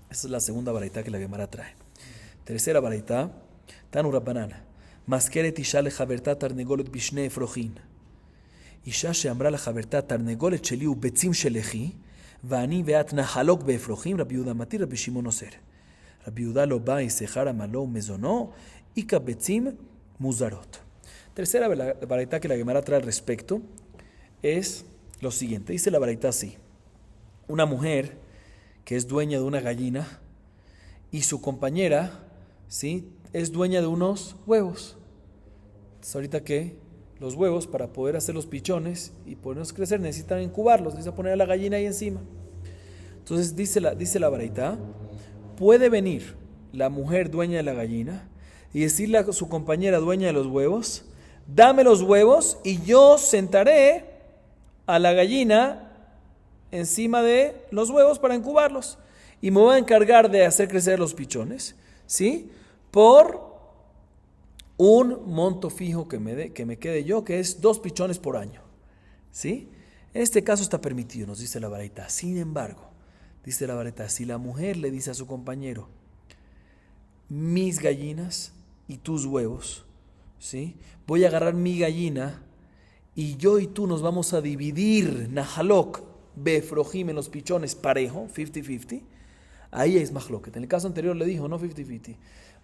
Esa es la segunda baraita que la Gemara trae. Tercera baraita, Tanu Rabbanan. מזכרת אישה לחברתה תרנגולת בשני אפרוחין. אישה שאמרה לחברתה תרנגולת שלי הוא ביצים של אחי, ואני ואת נחלוק באפרוחים, רבי יהודה מתיר, רבי שמעון אוסר. רבי יהודה לא בא יששכר עמלו ומזונו, איכא ביצים מוזרות. Tercera baraita que la Gemara trae al respecto es lo siguiente. Dice la baraita así. Una mujer que es dueña de una gallina y su compañera, ¿sí?, es dueña de unos huevos. Entonces, ahorita que los huevos, para poder hacer los pichones y poderlos crecer, necesitan incubarlos, necesitan poner a la gallina ahí encima. Entonces dice la baraita, puede venir la mujer dueña de la gallina y decirle a su compañera dueña de los huevos, dame los huevos y yo sentaré a la gallina encima de los huevos para incubarlos y me voy a encargar de hacer crecer los pichones, ¿sí?, por un monto fijo que me quede yo, que es 2 pichones por año, ¿sí? En este caso está permitido, nos dice la baraita. Sin embargo, dice la baraita, si la mujer le dice a su compañero, mis gallinas y tus huevos, ¿sí?, voy a agarrar mi gallina y yo y tú nos vamos a dividir, nahalok, befrojim, en los pichones parejo, 50-50, ahí es mahloket. En el caso anterior le dijo, no 50-50.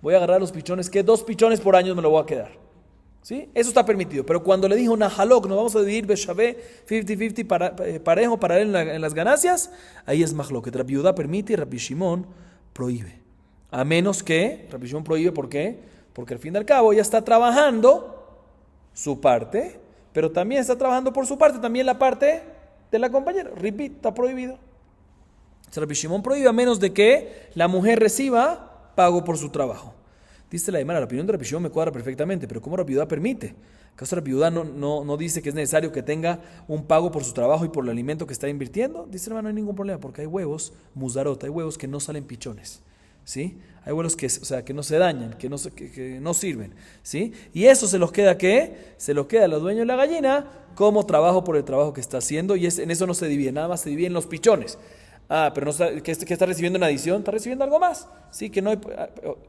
Voy a agarrar los pichones, que 2 pichones por año me lo voy a quedar, ¿sí? Eso está permitido. Pero cuando le dijo nahalok, nos vamos a dividir beshavé 50-50 parejo para él en las ganancias, ahí es mahloket. Rabbi Yudá permite y Rabbi Shimon prohíbe. A menos que Rabbi Shimon prohíbe, ¿por qué? Porque al fin y al cabo ella está trabajando su parte, pero también está trabajando por su parte, también la parte de la compañera. Repeat, está prohibido. Rabbi Shimon prohíbe a menos de que la mujer reciba pago por su trabajo. Dice la Gemara, la opinión de Rabbi Shimon me cuadra perfectamente, pero ¿cómo Rabbi Yudá permite? ¿Acaso Rabbi Yudá no dice que es necesario que tenga un pago por su trabajo y por el alimento que está invirtiendo? Dice hermano, no hay ningún problema, porque hay huevos, muzarot, hay huevos que no salen pichones, ¿sí? Hay huevos que no se dañan, que no sirven, ¿sí? Y eso se los queda, ¿qué? Se los queda a los dueños de la gallina como trabajo por el trabajo que está haciendo, y en eso no se divide, nada más se dividen los pichones. Pero no, ¿qué está recibiendo en adición? Está recibiendo algo más. Sí, que no hay,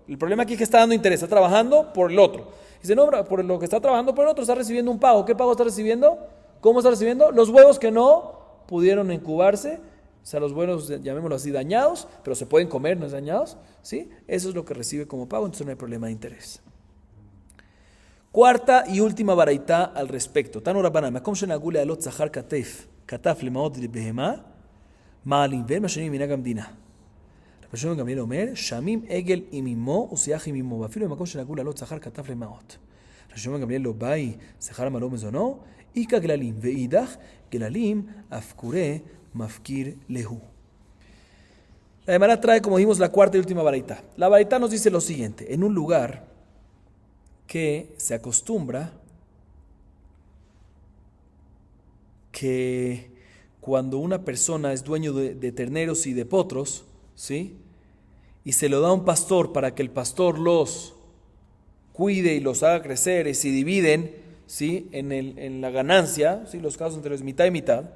el problema aquí es que está dando interés, está trabajando por el otro. Dice, no, por lo que está trabajando por el otro, está recibiendo un pago. ¿Qué pago está recibiendo? ¿Cómo está recibiendo? Los huevos que no pudieron incubarse, o sea, los huevos, llamémoslo así, dañados, pero se pueden comer, no es dañados, ¿sí? Eso es lo que recibe como pago, entonces no hay problema de interés. Cuarta y última baraita al respecto. Tanu Rabbanan, makom shenagule alot zahar kataf lemaot behemá, מעלים ואין משנים מנהג המדינה. רבי שמעון גמליאל אומר, שמים עגל עם אמו ושיח עם אמו, ואפילו במקום שנהגו לעלות שכר כתף למעות. רבי שמעון גמליאל לא באי שכר עמלו מזונו, איכא גללים, ואידך גללים אף קורא מפקיר להו. La Gemara trae, como dijimos, la cuarta y última baraita. La baraita nos dice lo siguiente: en un lugar que se acostumbra que cuando una persona es dueño de terneros y de potros, ¿sí? Y se lo da a un pastor para que el pastor los cuide y los haga crecer y se dividen, ¿sí? en la ganancia, ¿sí? Los casos entre los mitad y mitad,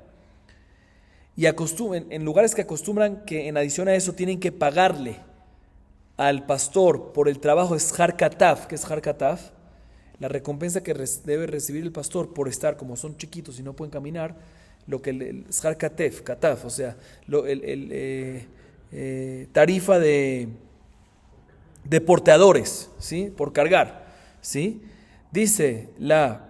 y en lugares que acostumbran que en adición a eso tienen que pagarle al pastor por el trabajo Shar Kataf, que es Shar Kataf, la recompensa que debe recibir el pastor por estar, como son chiquitos y no pueden caminar, lo que el Shar Kataf, o sea, tarifa de porteadores, ¿sí? Por cargar, ¿sí? Dice la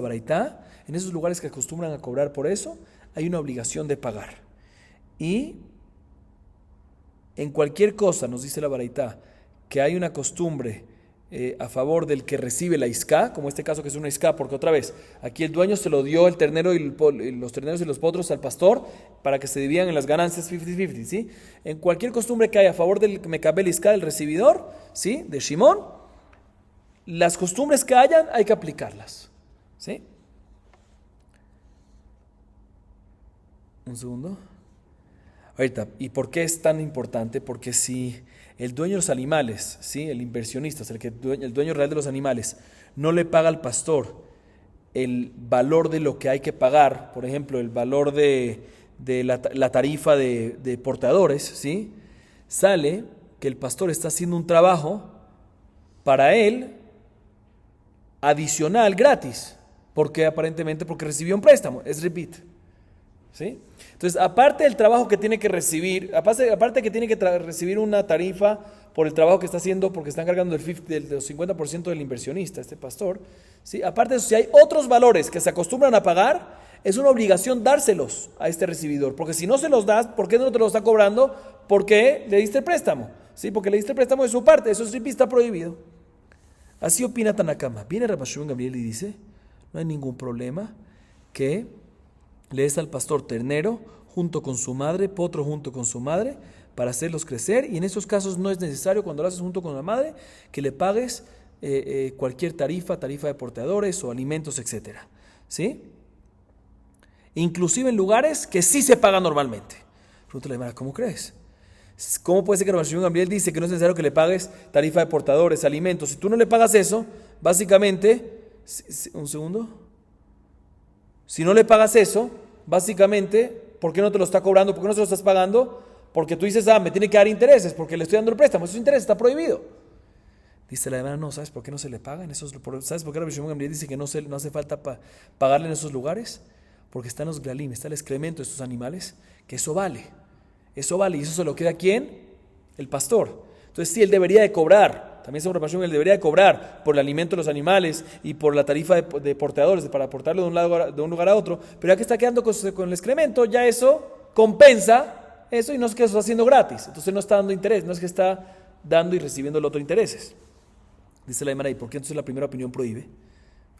Baraitá, en esos lugares que acostumbran a cobrar por eso, hay una obligación de pagar. Y en cualquier cosa, nos dice la Baraitá, que hay una costumbre a favor del que recibe la isca, como este caso que es una isca, porque otra vez, aquí el dueño se lo dio el ternero y los terneros y los potros al pastor para que se dividan en las ganancias 50-50, ¿sí? En cualquier costumbre que haya a favor del mecabel isca, del recibidor, ¿sí? De Shimón, las costumbres que hayan hay que aplicarlas, ¿sí? Un segundo. Ahorita, ¿y por qué es tan importante? Porque si el dueño de los animales, ¿sí? El inversionista, el dueño real de los animales, no le paga al pastor el valor de lo que hay que pagar, por ejemplo, el valor de la tarifa de portadores, ¿sí? Sale que el pastor está haciendo un trabajo para él adicional, gratis, porque aparentemente porque recibió un préstamo, es repeat, ¿sí? Entonces, aparte del trabajo que tiene que recibir, aparte que tiene que recibir una tarifa por el trabajo que está haciendo, porque están cargando del 50% del inversionista, este pastor, ¿sí? Aparte de eso, si hay otros valores que se acostumbran a pagar, es una obligación dárselos a este recibidor, porque si no se los das, ¿por qué no te lo está cobrando? Porque le diste el préstamo, ¿sí? Porque le diste el préstamo de su parte, eso sí está prohibido. Así opina Tanakama. Viene Rabbi Shimon Gamliel y dice, no hay ningún problema que le des al pastor ternero junto con su madre, potro junto con su madre, para hacerlos crecer, y en esos casos no es necesario, cuando lo haces junto con la madre, que le pagues cualquier tarifa de porteadores o alimentos, etc. ¿Sí? Inclusive en lugares que sí se pagan normalmente. Pregúntale a la Gemara, ¿cómo crees? ¿Cómo puede ser que Rabbi Shimon Gamliel dice que no es necesario que le pagues tarifa de portadores, alimentos? Si tú no le pagas eso, básicamente, un segundo, si no le pagas eso, básicamente, ¿por qué no te lo está cobrando? ¿Por qué no se lo estás pagando? Porque tú dices, me tiene que dar intereses, porque le estoy dando el préstamo, esos intereses está prohibido. Dice la hermana, no, ¿sabes por qué no se le pagan? ¿Sabes por qué Rabbi Shimon Gamliel dice que no hace falta pagarle en esos lugares? Porque están los glalim, está el excremento de estos animales, que eso vale, y eso se lo queda ¿a quién? El pastor. Entonces sí, él debería de cobrar, también según Rabbi Shimon, él debería de cobrar por el alimento de los animales y por la tarifa de porteadores, para aportarlo de un lugar a otro, pero ya que está quedando con el excremento, ya eso compensa eso y no es que eso está haciendo gratis, entonces no está dando interés, no es que está dando y recibiendo el otro intereses. Dice la Gemara, ¿y por qué entonces la primera opinión prohíbe?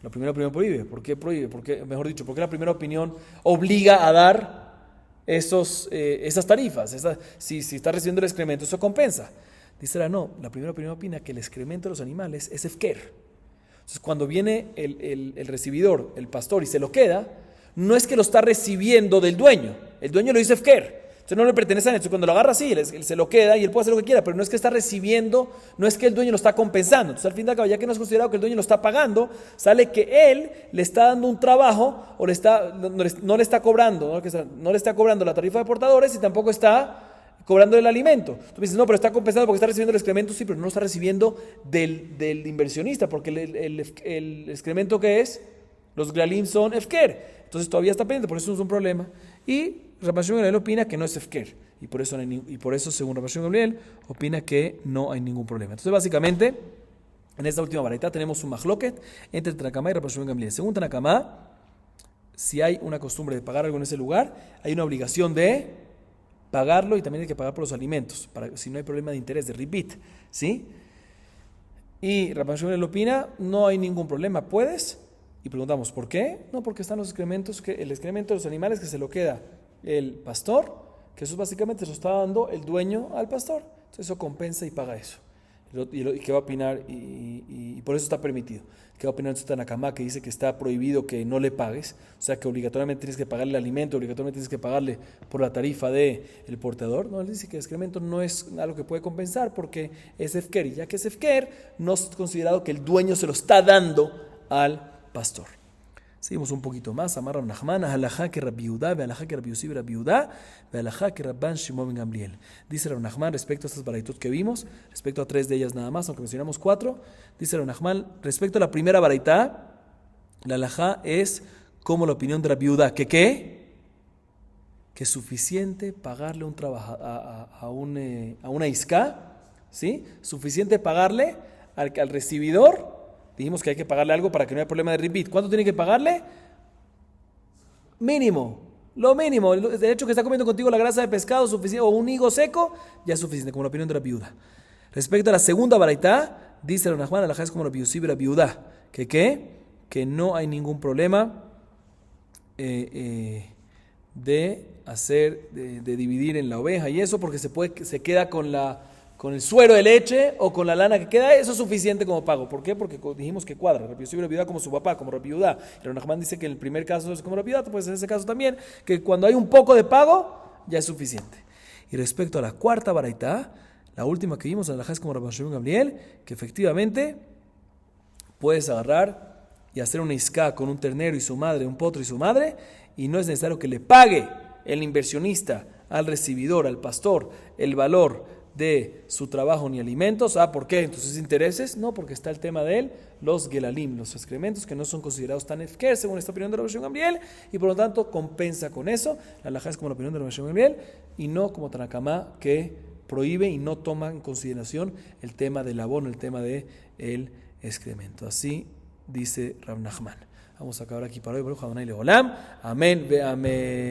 La primera opinión prohíbe. ¿Por qué prohíbe? ¿Por qué la primera opinión obliga a dar esas tarifas? Si está recibiendo el excremento, eso compensa. Dice la primera opinión opina que el excremento de los animales es efker. Entonces, cuando viene el recibidor, el pastor, y se lo queda, no es que lo está recibiendo del dueño. El dueño lo dice efker. Entonces no le pertenece a él. Cuando lo agarra así, él se lo queda y él puede hacer lo que quiera, pero no es que está recibiendo, no es que el dueño lo está compensando. Entonces al fin de cabo, ya que no es considerado que el dueño lo está pagando, sale que él le está dando un trabajo o no le está cobrando, no le está cobrando la tarifa de portadores y tampoco está cobrando el alimento. Tú me dices, no, pero está compensando porque está recibiendo el excremento, sí, pero no lo está recibiendo del inversionista, porque el excremento que es, los glalim son efker. Entonces todavía está pendiente, por eso es un problema. Y Rabbi Shimon Gamliel opina que no es efker. Y por eso según Rabbi Shimon Gamliel, opina que no hay ningún problema. Entonces, básicamente, en esta última baraita tenemos un mahloket entre Tanakama y Rabbi Shimon Gamliel. Según Tanakama, si hay una costumbre de pagar algo en ese lugar, hay una obligación de pagarlo y también hay que pagar por los alimentos, si no hay problema de interés, de repeat, ¿sí? Y Rabbi Shimon Gamliel opina, no hay ningún problema, puedes. Y preguntamos, ¿por qué? No, porque están los excrementos, el excremento de los animales que se lo queda el pastor, que eso básicamente se lo está dando el dueño al pastor. Entonces eso compensa y paga eso. ¿Y qué va a opinar? ¿Y y por eso está permitido. ¿Qué opinión de Tanakama que dice que está prohibido que no le pagues? O sea, que obligatoriamente tienes que pagarle el alimento, obligatoriamente tienes que pagarle por la tarifa del porteador. No, él dice que el excremento no es algo que puede compensar porque es efker, y ya que es efker, no es considerado que el dueño se lo está dando al pastor. Seguimos un poquito más. Amar Rav Nachman, halajá que Rabbi Yehuda, vehalajá que Rabbi Yossi Rabbi Yehuda, vehalajá que Rabban Shimon ben Gamliel. Dice Rav Nachman respecto a estas baraitot que vimos, respecto a 3 de ellas nada más, aunque mencionamos 4. Dice Rav Nachman respecto a la primera baraitá, la halajá es como la opinión de Rabbi Yehuda, que ¿qué? Que es suficiente pagarle un trabajo a una isca, ¿sí? Suficiente pagarle al recibidor. Dijimos que hay que pagarle algo para que no haya problema de ribit. ¿Cuánto tiene que pagarle? Mínimo. Lo mínimo. El hecho que está comiendo contigo la grasa de pescado suficiente, o un higo seco, ya es suficiente, como la opinión de la viuda. Respecto a la segunda baraitá, dice la Nachman, la es como la Yossi la viuda. ¿Que qué? Que no hay ningún problema de dividir en la oveja y eso, porque se queda con el suero de leche o con la lana que queda, eso es suficiente como pago. ¿Por qué? Porque dijimos que cuadra. Rabbi Yossi Rabbi Yehuda como su papá, como Rabbi Yehuda. Y Rav Nachman dice que en el primer caso es como Rabbi Yehuda, pues en ese caso también, que cuando hay un poco de pago, ya es suficiente. Y respecto a la cuarta baraitá, la última que vimos, la es como Rabban Shimon ben Gamliel, que efectivamente puedes agarrar y hacer una isca con un ternero y su madre, un potro y su madre, y no es necesario que le pague el inversionista al recibidor, al pastor, el valor de su trabajo ni alimentos. ¿Por qué? Entonces, intereses. No, porque está el tema de él, los gelalim, los excrementos que no son considerados tan efker, según esta opinión de Rabbi Shimon ben Gamliel, y por lo tanto compensa con eso. La halajá es como la opinión de Rabbi Shimon ben Gamliel, y no como Tanakama, que prohíbe y no toma en consideración el tema del abono, el tema del excremento. Así dice Rav Nachman. Vamos a acabar aquí para hoy. Baruch Adonai Leolam. Amén ve amén.